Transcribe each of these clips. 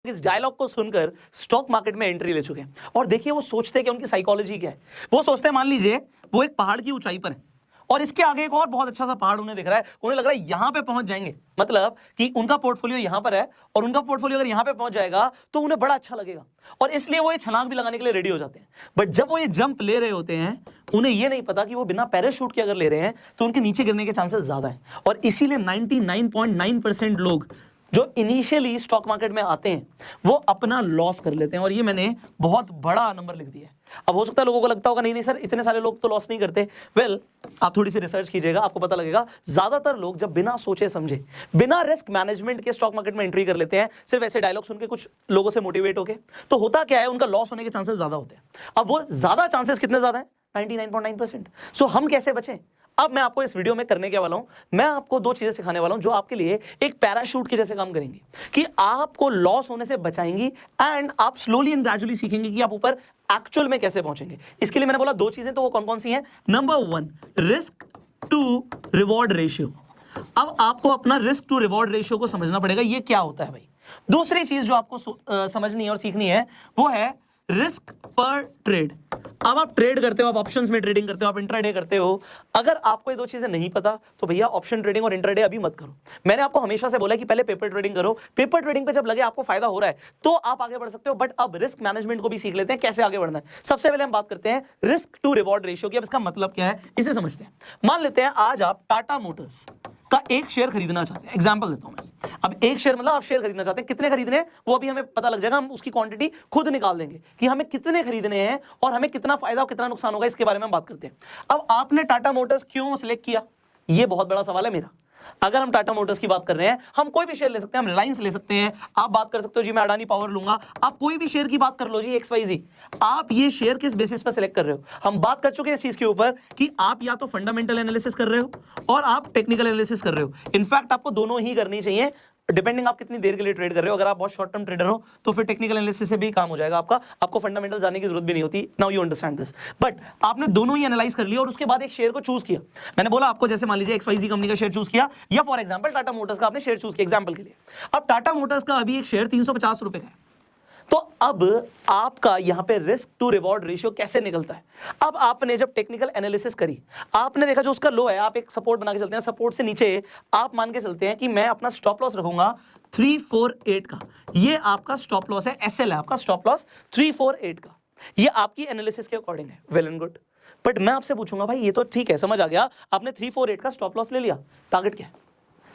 इस डायलॉग को सुनकर स्टॉक मार्केट में एंट्री ले चुके हैं और देखिए वो सोचते हैं कि उनकी साइकोलॉजी क्या है। वो सोचते हैं, मान लीजिए वो एक पहाड़ की ऊंचाई पर है और इसके आगे एक और बहुत अच्छा सा पहाड़ उन्हें दिख रहा है, उन्हें लग रहा है यहां पे पहुंच जाएंगे, मतलब कि उनका पोर्टफोलियो यहां पर है और उनका पोर्टफोलियो अगर यहां पे पहुंच जाएगा तो उन्हें बड़ा अच्छा लगेगा और इसलिए वो ये छलांग भी लगाने के लिए रेडी हो जाते हैं। बट जब वो ये जंप ले रहे होते हैं उन्हें ये नहीं पता कि वो बिना पैराशूट के अगर ले रहे हैं तो उनके नीचे गिरने के चांसेस ज्यादा है और इसीलिए 99.9% लोग जो इनिशियली स्टॉक मार्केट में आते हैं वो अपना लॉस कर लेते हैं और ये मैंने बहुत बड़ा नंबर लिख दिया है। अब हो सकता है लोगों को लगता होगा नहीं सर इतने सारे लोग तो लॉस नहीं करते। वेल, आप थोड़ी सी रिसर्च कीजिएगा, आपको पता लगेगा ज्यादातर लोग जब बिना सोचे समझे, बिना रिस्क मैनेजमेंट के स्टॉक मार्केट में एंट्री कर लेते हैं, सिर्फ ऐसे डायलॉग सुन के कुछ लोगों से मोटिवेट होके, तो होता क्या है उनका लॉस होने के चांसेस ज्यादा होते हैं। अब वो ज्यादा चांसेस कितने ज्यादा है? 99.9%। सो हम कैसे बचें? अब मैं आपको इस वीडियो में करने के वाला हूं, मैं आपको दो चीजें सिखाने वाला हूं जो आपके लिए एक पैराशूट के जैसे काम करेंगी कि आपको लॉस होने से बचाएंगी एंड आप स्लोली एंड ग्रेजुअली सीखेंगे कि आप ऊपर एक्चुअल में कैसे पहुंचेंगे। इसके लिए मैंने बोला दो चीजें, तो वो कौन कौन सी हैं? Number 1, risk to reward ratio. अब आपको अपना रिस्क टू रिवॉर्ड रेशियो को समझना पड़ेगा, ये क्या होता है भाई। दूसरी चीज जो आपको समझनी है और सीखनी है वो है रिस्क पर ट्रेड। अब आप ट्रेड करते हो, आप ऑप्शंस में ट्रेडिंग करते हो, आप इंट्राडे करते हो, अगर आपको ये दो चीजें नहीं पता तो भैया ऑप्शन ट्रेडिंग और इंट्राडे अभी मत करो। मैंने आपको हमेशा से बोला कि पहले पेपर ट्रेडिंग करो, पेपर ट्रेडिंग पे जब लगे आपको फायदा हो रहा है तो आप आगे बढ़ सकते हो। बट अब रिस्क मैनेजमेंट को भी सीख लेते हैं, कैसे आगे बढ़ना है। सबसे पहले हम बात करते हैं रिस्क टू रिवॉर्ड रेशियो की। अब इसका मतलब क्या है इसे समझते हैं। मान लेते हैं आज आप टाटा मोटर्स का एक शेयर खरीदना चाहते हैं, एग्जांपल देता हूं मैं। अब एक शेयर मतलब आप शेयर खरीदना चाहते हैं, कितने खरीदने हैं वो अभी हमें पता लग जाएगा, हम उसकी क्वांटिटी खुद निकाल देंगे कि हमें कितने खरीदने हैं और हमें कितना फायदा और कितना नुकसान होगा, इसके बारे में हम बात करते हैं। अब आपने टाटा मोटर्स क्यों सिलेक्ट किया, ये बहुत बड़ा सवाल है मेरा। अगर हम टाटा मोटर्स की बात कर रहे हैं, हम कोई भी शेयर ले सकते हैं, हम रिलायंस ले सकते हैं, आप बात कर सकते हो जी मैं अडानी पावर लूंगा, आप कोई भी शेयर की बात कर लो जी XYZ। आप ये शेयर किस बेसिस पर सिलेक्ट कर रहे हो? हम बात कर चुके हैं इस चीज के ऊपर कि आप या तो फंडामेंटल एनालिसिस कर रहे हो और आप टेक्निकल एनालिसिस कर रहे हो। इनफैक्ट आपको दोनों ही करनी चाहिए, डिपेंडिंग आप कितनी देर के लिए ट्रेड कर रहे हो। अगर आप बहुत शॉर्ट टर्म ट्रेडर हो तो फिर टेक्निकल एनालिसिस से भी काम हो जाएगा आपका, आपको फंडामेंटल जाने की जरूरत भी नहीं होती। Now you understand this. But आपने दोनों ही एनालाइज कर लिया और उसके बाद एक शेयर को चूज किया। मैंने बोला आपको, जैसे मान लीजिए XYZ कंपनी का शेयर चूज किया या फॉर एग्जांपल टाटा मोटर्स का आपने शेयर चूज किया एग्जांपल के लिए। अब टाटा मोटर्स का अभी एक शेयर 350 रुपए का है, तो अब आपका यहां पे रिस्क टू रिवॉर्ड रेशियो कैसे निकलता है? अब आपने जब टेक्निकल एनालिसिस करी, आपने देखा जो उसका लो है, आप एक सपोर्ट बना के चलते हैं, सपोर्ट से नीचे आप मान के चलते हैं कि मैं अपना स्टॉप लॉस रखूंगा 348 का। ये आपका स्टॉप लॉस है, SL है आपका स्टॉप लॉस 348 का। ये आपकी एनालिसिस के अकॉर्डिंग है, वेल एंड गुड। बट मैं आपसे पूछूंगा भाई ये तो ठीक है, समझ आ गया, आपने 348 का स्टॉप लॉस ले लिया, टारगेट क्या है?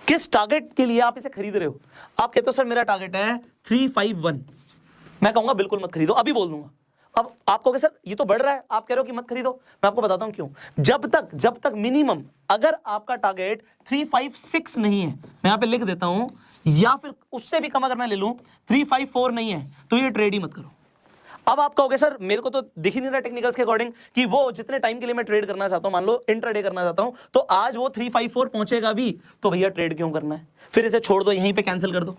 किस टारगेट के लिए आप इसे खरीद रहे हो? आप कहते हो सर मेरा टारगेट है 351। मैं कहूंगा बिल्कुल मत खरीदो, अभी बोल दूंगा। अब आप कहोगे सर ये तो बढ़ रहा है, आप कह रहे हो कि मत खरीदो। मैं आपको बताता हूं क्यों। जब तक मिनिमम अगर आपका टारगेट 356 नहीं है, मैं यहां पे लिख देता हूं, या फिर उससे भी कम अगर मैं ले लूं 354 नहीं है, तो ये ट्रेड ही मत करो। अब आप कहोगे सर मेरे को तो दिख ही नहीं रहा टेक्निकल्स के अकॉर्डिंग कि वो जितने टाइम के लिए मैं ट्रेड करना चाहता हूं, मान लो इंट्राडे करना चाहता हूं, तो आज वो 354 पहुंचेगा भी, तो भैया ट्रेड क्यों करना है? फिर इसे छोड़ दो, यहीं पे कैंसिल कर दो।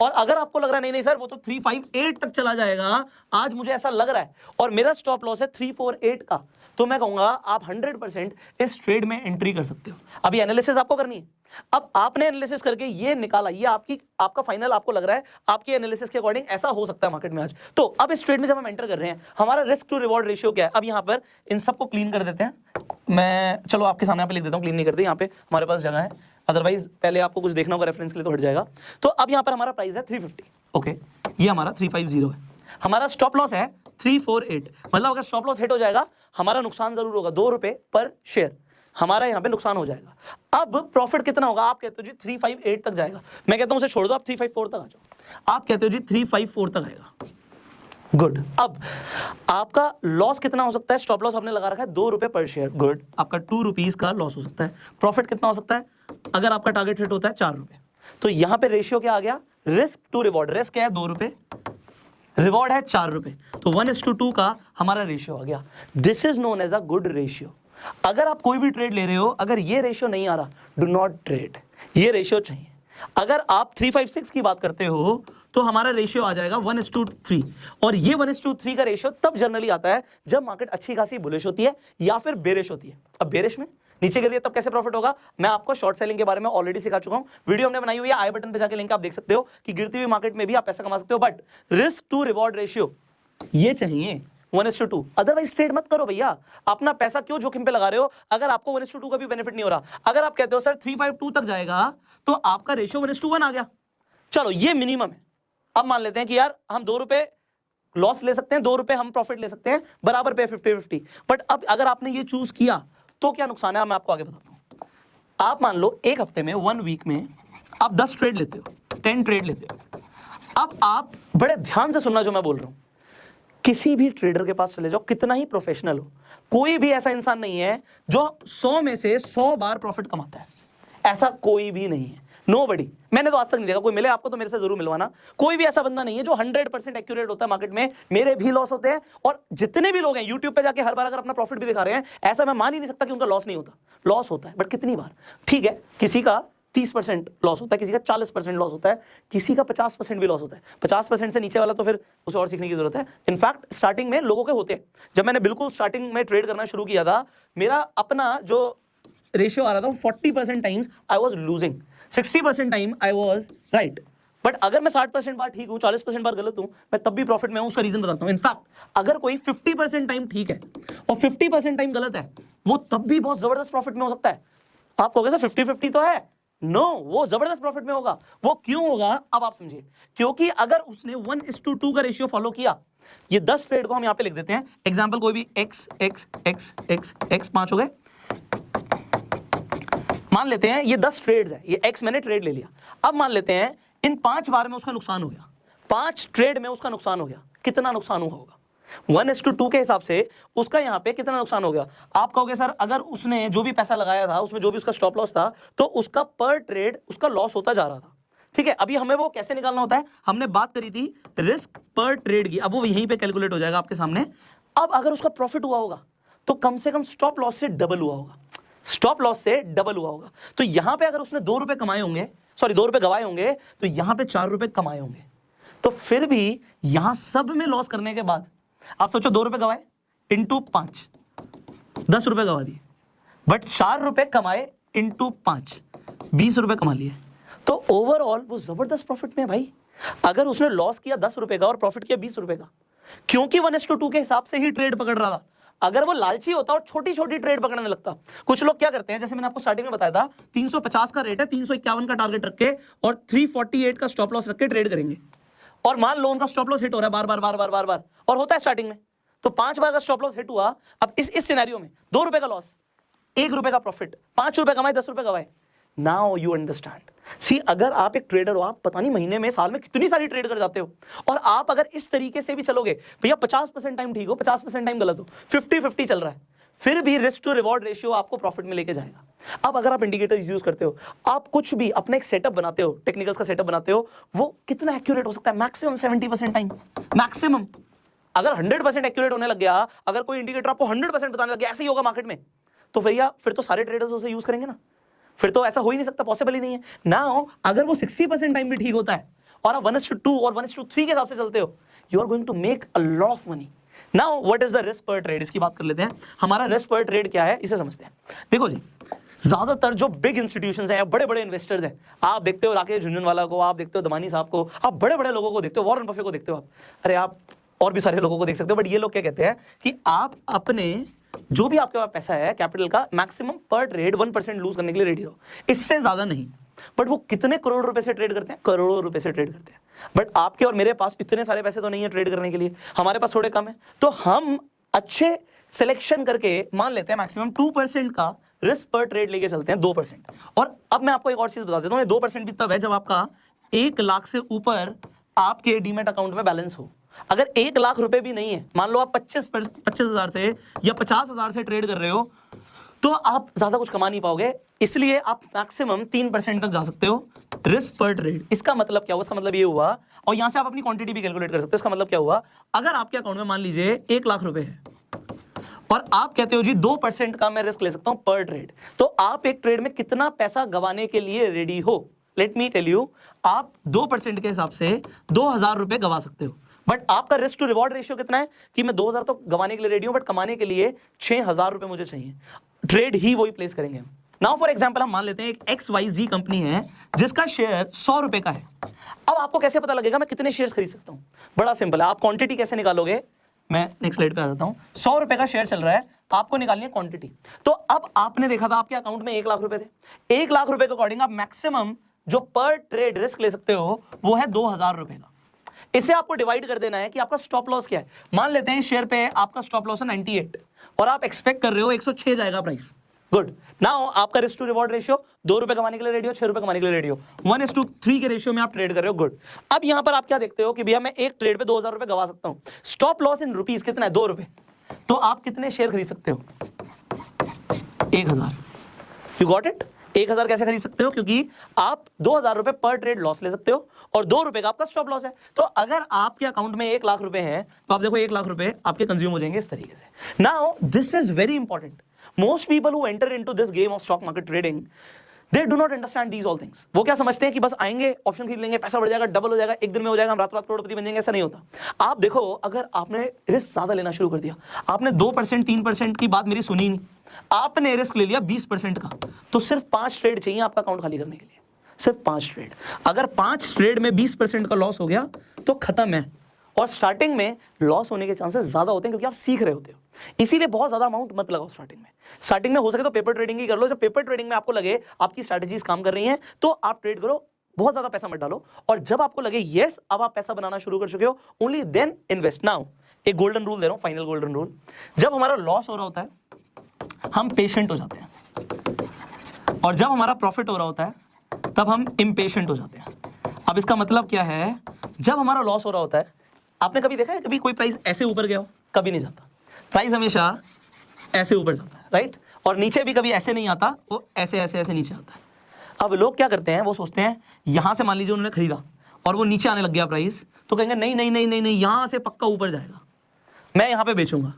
और अगर आपको लग रहा है नहीं सर वो तो 358 तक चला जाएगा, आज मुझे ऐसा लग रहा है और मेरा स्टॉप लॉस है 348 का, तो मैं कहूंगा आप 100% इस ट्रेड में एंट्री कर सकते हो। अभी एनालिसिस आपको करनी है। अब आपने एनालिसिस करके ये निकाला, ये आपका फाइनल आपको लग रहा है आपके एनालिसिस के अकॉर्डिंग ऐसा हो सकता है मार्केट में आज। तो अब इस ट्रेड में जब हम एंटर कर रहे हैं, हमारा रिस्क टू रिवॉर्ड रेशियो क्या है? अब यहां पर इन सबको क्लीन कर देते हैं। मैं चलो आपके सामने यहाँ पे लिख देता हूँ, क्लीन नहीं करते, यहाँ पे हमारे पास जगह है, अदरवाइज पहले आपको कुछ देखना होगा रेफरेंस के लिए तो हट जाएगा। तो अब यहाँ पर हमारा प्राइस है 350, ओके, ये हमारा 350 है, हमारा स्टॉप लॉस है 348। मतलब अगर स्टॉप लॉस हिट हो जाएगा हमारा नुकसान जरूर होगा, 2 रुपए पर शेयर हमारा यहाँ पे नुकसान हो जाएगा। अब प्रॉफिट कितना होगा? आप कहते हो जी 358 तक जाएगा, मैं कहता हूँ उसे छोड़ दो, आप 354 तक आ जाओ। आप कहते हो जी 354 तक आएगा, गुड। अब आपका लॉस कितना हो सकता है? स्टॉप लॉस आपने लगा रखा है 2 रुपए पर शेयर, गुड। आपका 2 रुपीज का लॉस हो सकता है। प्रॉफिट कितना हो सकता है अगर आपका टारगेट हिट होता है? 4 रुपए। तो यहां पे रेशियो क्या आ गया? Risk to reward. रिस्क क्या है? 2 रुपए, रिवॉर्ड है 4 रुपए, तो 1:2 का हमारा रेशियो आ गया। This is known as a good ratio. अगर आप कोई भी ट्रेड ले रहे हो, अगर ये रेशियो नहीं आ रहा, डू नॉट ट्रेड, ये रेशियो चाहिए। अगर आप 356 की बात करते हो तो हमारा रेशियो आ जाएगा 1:3, और ये 1:3 का रेशियो तब जनरली आता है जब मार्केट अच्छी खासी बुलिश होती है या फिर बेरिश होती है। अब बेरिश में नीचे गिर रही है तब कैसे प्रॉफिट होगा? मैं आपको शॉर्ट सेलिंग के बारे में ऑलरेडी सिखा चुका हूं, वीडियो हमने बनाई हुई है, आई बटन पे जाके लिंक आप देख सकते हो कि गिरती हुई मार्केट में भी आप पैसा कमा सकते हो, but risk to reward ratio ये चाहिए 1:2। अदरवाइज ट्रेड मत करो भैया, अपना पैसा क्यों जोखिम पे लगा रहे हो अगर आपको 1:2 का भी बेनिफिट नहीं हो रहा। अगर आप कहते हो सर 352 तक जाएगा तो आपका रेशियो 1:1 आ गया, चलो ये मिनिमम है। अब मान लेते हैं कि यार हम 2 रुपए लॉस ले सकते हैं, 2 रुपए हम प्रॉफिट ले सकते हैं, बराबर पे 50-50। बट अब अगर आपने ये चूज किया तो क्या नुकसान है मैं आपको आगे बताता हूं। आप मान लो एक हफ्ते में 1 वीक में आप 10 ट्रेड लेते हो, 10 ट्रेड लेते हो। अब आप बड़े ध्यान से सुनना जो मैं बोल रहा हूं, किसी भी ट्रेडर के पास चले जाओ, कितना ही प्रोफेशनल हो, कोई भी ऐसा इंसान नहीं है जो 100 में से 100 बार प्रॉफिट कमाता है, ऐसा कोई भी नहीं है, नोबडी। मैंने तो आज तक नहीं देखा, कोई मिले आपको तो मेरे से जरूर मिलवाना। कोई भी ऐसा बंदा नहीं है जो 100% एक्यूरेट होता है मार्केट में। मेरे भी लॉस होते हैं और जितने भी लोग हैं यूट्यूब पे जाके हर बार अगर अपना प्रॉफिट भी दिखा रहे हैं, ऐसा मैं मान ही नहीं सकता कि उनका लॉस नहीं होता। लॉस होता है, बट कितनी बार? ठीक है, किसी का 30% लॉस होता है, किसी का 40% लॉस होता है, किसी का 50% भी लॉस होता है। 50% से नीचे वाला तो फिर उसे और सीखने की जरूरत है। इनफैक्ट स्टार्टिंग में लोगों के होते हैं। जब मैंने बिल्कुल स्टार्टिंग में ट्रेड करना शुरू किया था, मेरा अपना जो रेशियो आ रहा था 40% times I was losing, 60% time I was right. But अगर मैं 60% बार ठीक हूं, 40% बार गलत हूं, मैं तब भी प्रॉफिट में हूं। उसका रीजन बताता हूं। इनफैक्ट अगर कोई 50% टाइम ठीक है और 50% टाइम गलत है, वो तब भी बहुत जबरदस्त प्रॉफिट में हो सकता है। आप कहोगे सर 50-50 तो है, नो, वो जबरदस्त प्रॉफिट में होगा। वो क्यों होगा अब आप समझिए, क्योंकि अगर उसने 1:2 का रेशियो फॉलो किया, ये 10 ट्रेड को हम यहां पे लिख देते हैं, एग्जांपल कोई भी x x x x x 5 हो गए, मान लेते हैं ये 10 ट्रेड्स है, ये x मैंने ट्रेड ले लिया। अब मान लेते हैं इन 5 बार में उसका नुकसान हो गया, 5 ट्रेड में उसका नुकसान हो गया। कितना नुकसान हुआ होगा? 1:2 के हिसाब से उसका यहाँ पे कितना नुकसान हो गया? आप कहोगे सर अगर उसने जो भी पैसा लगाया था, उसमें जो भी उसका स्टॉप लॉस था, तो उसका पर ट्रेड उसका लॉस होता जा रहा था। ठीक है, अभी हमें वो कैसे निकालना होता है? हमने बात करी थी रिस्क पर ट्रेड की, अब वो यहीं पे कैलकुलेट हो जाएगा आपके सामने। अब अगर उसका प्रॉफिट हुआ होगा तो कम से कम स्टॉप लॉस से डबल हुआ होगा, स्टॉप लॉस से डबल हुआ होगा। तो यहां पे अगर उसने 2 रुपए कमाए होंगे, सॉरी 2 रुपए गवाए होंगे, तो यहां पे 4 रुपए कमाए होंगे। तो फिर भी यहां सब में लॉस करने के बाद आप सोचो 2 रुपए गवाए इंटू 5, 10 रुपए गवा दिए, बट 4 रुपए कमाए इंटू 5, 20 रुपए कमा लिए। तो ओवरऑल वो जबरदस्त प्रॉफिट में है भाई। अगर उसने लॉस किया 10 रुपए का और प्रॉफिट किया 20 रुपए का, क्योंकि 1:2 के हिसाब से ही ट्रेड पकड़ रहा था। अगर वो लालची होता और छोटी छोटी ट्रेड पकड़ने लगता, कुछ लोग क्या करते हैं, जैसे मैंने आपको स्टार्टिंग में बताया था 350 का रेट है, 351 का टारगेट रख के और 348 का स्टॉप लॉस रख के ट्रेड करेंगे, और मान लो उनका स्टॉप लॉस हिट हो रहा है बार बार बार बार बार बार, और होता है स्टार्टिंग में तो 5 बार का स्टॉप लॉस हिट हुआ। अब इस सिनेरियो में 2 रुपए का लॉस, 1 रुपए का प्रॉफिट, 5 रुपए कमाए, 10 रुपए गवाए। Now you understand. सी, अगर आप एक ट्रेडर हो, आप पता नहीं महीने में साल में कितनी सारी ट्रेड कर जाते हो, और आप अगर इस तरीके से भी चलोगे, भैया 50% टाइम ठीक हो, 50% टाइम गलत हो, 50-50 चल रहा है, फिर भी रिस्क टू रिवॉर्ड रेशियो आपको प्रॉफिट में लेके जाएगा। अब अगर आप इंडिकेटर यूज करते हो, आप कुछ भी अपना एक सेटअप बनाते हो, टेक्निकल्स का सेटअप बनाते हो, वो कितना एक्यूरेट हो सकता है? Maximum 70% time, maximum. अगर 100% एक्यूरेट होने लग गया, अगर कोई इंडिकेटर आपको 100% बताने लग गया ऐसे ही होगा मार्केट में, तो भैया फिर तो सारे ट्रेडर्स उसे यूज करेंगे ना, फिर तो ऐसा हो ही नहीं सकता, पॉसिबल ही नहीं है। नाउ अगर वो 60% टाइम भी ठीक होता है और आप 1:2 और 1:3 के हिसाब से चलते हो, you are going to make a lot of money. Now what is the risk per trade, इसकी बात कर लेते हैं। हमारा रिस्क पर ट्रेड क्या है, इसे समझते हैं। देखो जी, ज्यादातर जो बिग इंस्टीट्यूशंस हैं, बड़े बड़े इन्वेस्टर्स हैं, आप देखते हो राकेश झुनझुनवाला को, आप देखते हो दमानी साहब को, आप बड़े बड़े लोगों को देखते हो, वॉरेन बफे को देखते हो, आप अरे आप और भी सारे लोगों को देख सकते हो। बट ये लोग क्या कहते हैं कि आप अपने जो भी आपके पास पैसा है कैपिटल का, मैक्सिमम पर ट्रेड 1% लूज करने के लिए रेडी रहो, इससे ज्यादा नहीं। बट वो कितने करोड़ रुपए से ट्रेड करते हैं? करोड़ों रुपए से ट्रेड करते हैं। बट आपके और मेरे पास इतने सारे पैसे तो नहीं है ट्रेड करने के लिए, हमारे पास थोड़े कम है, तो हम अच्छे सिलेक्शन करके मान लेते हैं मैक्सिमम 2% का रिस्क पर ट्रेड लेके चलते हैं, 2%। और अब मैं आपको एक और चीज बता देता हूं, 2% भी तब है जब आपका 1 लाख से ऊपर आपके डीमैट अकाउंट में बैलेंस हो। अगर 1 लाख रुपए भी नहीं है, मान लो आप 25,000 से या 50,000 से ट्रेड कर रहे हो, तो आप ज्यादा कुछ कमा नहीं पाओगे। इसलिए आप मैक्सिमम 3% तक जा सकते हो रिस्क पर ट्रेड। इसका मतलब क्या हुआ? इसका मतलब ये हुआ, और यहां से आप अपनी क्वांटिटी भी कैलकुलेट कर सकते हो। इसका मतलब क्या हुआ? अगर आपके अकाउंट में मान लीजिए 1 लाख रुपए है और आप कहते हो जी 2% का मैं रिस्क ले सकता हूं पर ट्रेड, तो आप एक ट्रेड में कितना पैसा गंवाने के लिए रेडी हो? लेट मी टेल यू, आप 2% के हिसाब से 2,000 रुपए गंवा सकते हो। बट आपका रिस्क टू रिवॉर्ड रेशियो कितना है कि मैं 2,000 तो गंवाने के लिए रेडी हूं, बट कमाने के लिए 6,000 रुपए मुझे चाहिए। ट्रेड ही वही प्लेस करेंगे। नाउ फॉर एग्जांपल हम मान लेते हैं एक XYZ कंपनी है जिसका शेयर 100 रुपए का है। अब आपको कैसे पता लगेगा मैं कितने शेयर्स खरीद सकता हूं? बड़ा सिंपल है, आप क्वांटिटी कैसे निकालोगे? मैं नेक्स्ट स्लाइड पे आ जाता हूं। 100 रुपए का शेयर चल रहा है, आपको निकालनी है क्वांटिटी। तो अब आपने देखा था आपके अकाउंट में 1 लाख रुपए थे। 1 लाख रुपए के अकॉर्डिंग आप मैक्सिमम जो पर ट्रेड रिस्क ले सकते हो वो है 2000 रुपए का। इसे आपको डिवाइड कर देना है कि आपका स्टॉप लॉस क्या है। मान लेते हैं शेयर पे आपका स्टॉप लॉस है 98 और आप एक्सपेक्ट कर रहे हो 106 जाएगा प्राइस। गुड। नाउ आपका रिस्क टू रिवॉर्ड रेशियो 2 रुपए कमाने के लिए रेडी हो, 6 रुपए कमाने के लिए रेडी हो, 1:3 के रेशियो में आप ट्रेड कर रहे हो। गुड। अब यहां पर आप क्या देखते हो कि भैया मैं एक ट्रेड पे 2000 रुपए गवा सकता हूं। स्टॉप लॉस इन रुपीस कितना है? 2 रुपए। तो आप कितने शेयर खरीद सकते हो? 1000। You got it? 1000 कैसे खरीद सकते हो? क्योंकि आप 2000 रुपए पर ट्रेड लॉस ले सकते हो और 2 रुपए का आपका स्टॉप लॉस है। तो अगर आपके अकाउंट में 1 लाख रुपए है तो आप देखो 1 लाख रुपए आपके कंज्यूम हो जाएंगे इस तरीके से। Now this is very important. Most people who enter into this game of stock market trading they do not understand these all things. वो क्या समझते हैं कि बस आएंगे, ऑप्शन खरीद लेंगे, पैसा बढ़ जाएगा, डबल हो जाएगा, एक दिन में हो जाएगा, हम रात रात करोड़पति बन जाएंगे। ऐसा नहीं होता। आप देखो, अगर आपने रिस्क ज्यादा लेना शुरू कर दिया, आपने 2% 3% की बात मेरी सुनी नहीं, आपने रिस्क ले लिया 20% का, तो सिर्फ 5 ट्रेड चाहिए आपका अकाउंट खाली करने के लिए। सिर्फ 5 ट्रेड। अगर 5 ट्रेड में 20% का लॉस हो गया तो खत्म है। और स्टार्टिंग में लॉस होने के चांसेस ज्यादा होते हैं क्योंकि आप सीख रहे होते हो। इसीलिए बहुत ज्यादा अमाउंट मत लगाओ स्टार्टिंग में। स्टार्टिंग में हो सके तो पेपर ट्रेडिंग ही कर लो। जब पेपर ट्रेडिंग में आपको लगे आपकी स्ट्रैटेजीज काम कर रही हैं तो आप ट्रेड करो, बहुत ज्यादा पैसा मत डालो। और जब आपको लगे यस अब आप पैसा बनाना शुरू कर चुके हो, ओनली देन इन्वेस्ट। नाउ एक गोल्डन रूल दे रहा हूं, फाइनल गोल्डन रूल। जब हमारा लॉस हो रहा होता है हम पेशेंट हो जाते हैं, और जब हमारा प्रॉफिट हो रहा होता है तब हम इम्पेशेंट हो जाते हैं। अब इसका मतलब क्या है? जब हमारा लॉस हो रहा होता है, आपने कभी देखा है कभी कोई प्राइस ऐसे ऊपर गया हो? कभी नहीं जाता। प्राइस हमेशा ऐसे ऊपर जाता है, राइट? और नीचे भी कभी ऐसे नहीं आता, वो ऐसे ऐसे ऐसे नीचे आता है। अब लोग क्या करते हैं, वो सोचते हैं यहां से मान लीजिए उन्होंने खरीदा और वो नीचे आने लग गया प्राइस, तो कहेंगे नहीं नहीं नहीं नहीं नहीं यहां से पक्का ऊपर जाएगा, मैं यहां पे बेचूंगा।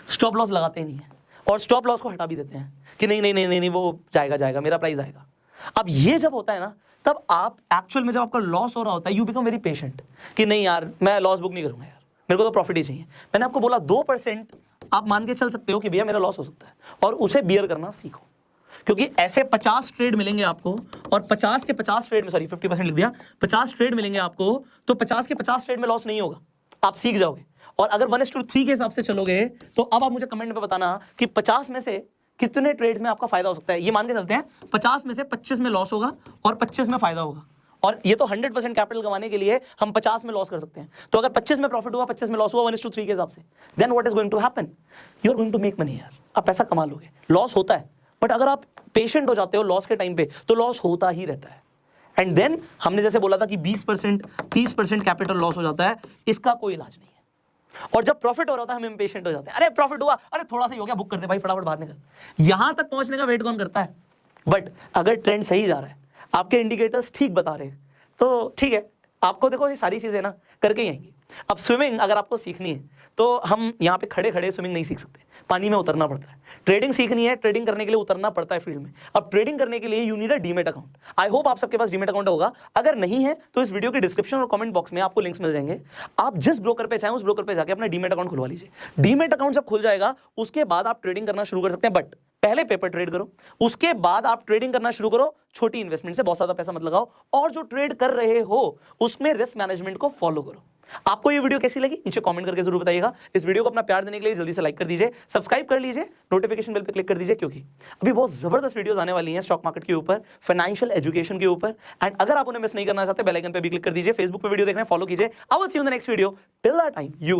स्टॉप लॉस लगाते ही नहीं है और स्टॉप लॉस को हटा भी देते हैं कि नहीं नहीं नहीं नहीं, नहीं वो जाएगा जाएगा, मेरा प्राइस आएगा। अब ये जब होता है ना, तब आप एक्चुअल में जब आपका लॉस हो रहा होता है यू बिकम वेरी पेशेंट कि नहीं यार मैं लॉस बुक नहीं करूंगा यार, मेरे को तो प्रॉफिट ही चाहिए। मैंने आपको बोला 2% आप मान के चल सकते हो कि भैया मेरा लॉस हो सकता है, और उसे बियर करना सीखो। क्योंकि ऐसे 50 ट्रेड मिलेंगे आपको, और 50 के 50 ट्रेड में, सॉरी 50% लिख दिया, 50 ट्रेड मिलेंगे आपको, तो 50 के 50 ट्रेड में लॉस नहीं होगा, आप सीख जाओगे। और अगर 1:3 के हिसाब से चलोगे तो अब आप मुझे कमेंट में बताना कि 50 में से कितने ट्रेड्स में आपका फायदा हो सकता है। ये मान के चलते हैं 50 में से 25 में लॉस होगा और 25 में फायदा होगा, और ये तो 100% कैपिटल कमाने के लिए हम 50 में लॉस कर सकते हैं। तो अगर 25 में प्रॉफिट हुआ, 25 में लॉस हुआ 1:3 के हिसाब से, then what is going to happen? You are going to make money यार, आप पैसा कमा लोगे। लॉस होता है, बट अगर आप पेशेंट हो जाते हो लॉस के टाइम पे तो लॉस होता ही रहता है। एंड देन हमने जैसे बोला था कि 20% 30% कैपिटल लॉस हो जाता है, इसका कोई इलाज नहीं है। और जब प्रॉफिट हो रहा था हम इम्पेशेंट हो जाते हैं, अरे प्रॉफिट हुआ, अरे थोड़ा सा ही हो गया, बुक करते भाई, फटाफट बाहर निकल। यहां तक पहुंचने का वेट कौन करता है? बट अगर ट्रेंड सही जा रहा है, आपके इंडिकेटर्स ठीक बता रहे हैं, तो ठीक है, आपको देखो ये सारी चीजें ना करके ही आएंगी। अब स्विमिंग अगर आपको सीखनी है तो हम यहाँ पे खड़े खड़े स्विमिंग नहीं सीख सकते, पानी में उतरना पड़ता है। ट्रेडिंग सीखनी है, ट्रेडिंग करने के लिए उतरना पड़ता है फील्ड में। अब ट्रेडिंग करने के लिए you need a demat account. I hope आप सबके पास डीमेट अकाउंट होगा। अगर नहीं है तो इस वीडियो के डिस्क्रिप्शन और कमेंट बॉक्स में आपको लिंक्स मिल जाएंगे। आप जिस ब्रोकर पे चाहें उस ब्रोकर पे जाके अपना डीमेट अकाउंट खुलवा लीजिए। डीमेट अकाउंट जब खुल जाएगा उसके बाद आप ट्रेडिंग करना शुरू कर सकते हैं, बट पहले पेपर ट्रेड करो, उसके बाद आप ट्रेडिंग करना शुरू करो। छोटी इन्वेस्टमेंट से, बहुत ज्यादा पैसा मत लगाओ, और जो ट्रेड कर रहे हो उसमें रिस्क मैनेजमेंट को फॉलो करो। आपको ये वीडियो कैसी लगी नीचे कमेंट करके जरूर बताइएगा। इस वीडियो को अपना प्यार देने के लिए जल्दी से लाइक कर दीजिए, सब्सक्राइब कर लीजिए, नोटिफिकेशन बेल पे क्लिक कर दीजिए, क्योंकि अभी बहुत जबरदस्त वीडियोस आने वाली हैं स्टॉक मार्केट के ऊपर, फाइनेंशियल एजुकेशन के ऊपर। एंड अगर आप उन्हें मिस नहीं करना चाहते, बेल आइकन पे भी क्लिक कर दीजिए। फेसबुक पे वीडियो देखना है, फॉलो कीजिए। I will see you in the next video. Till that time, you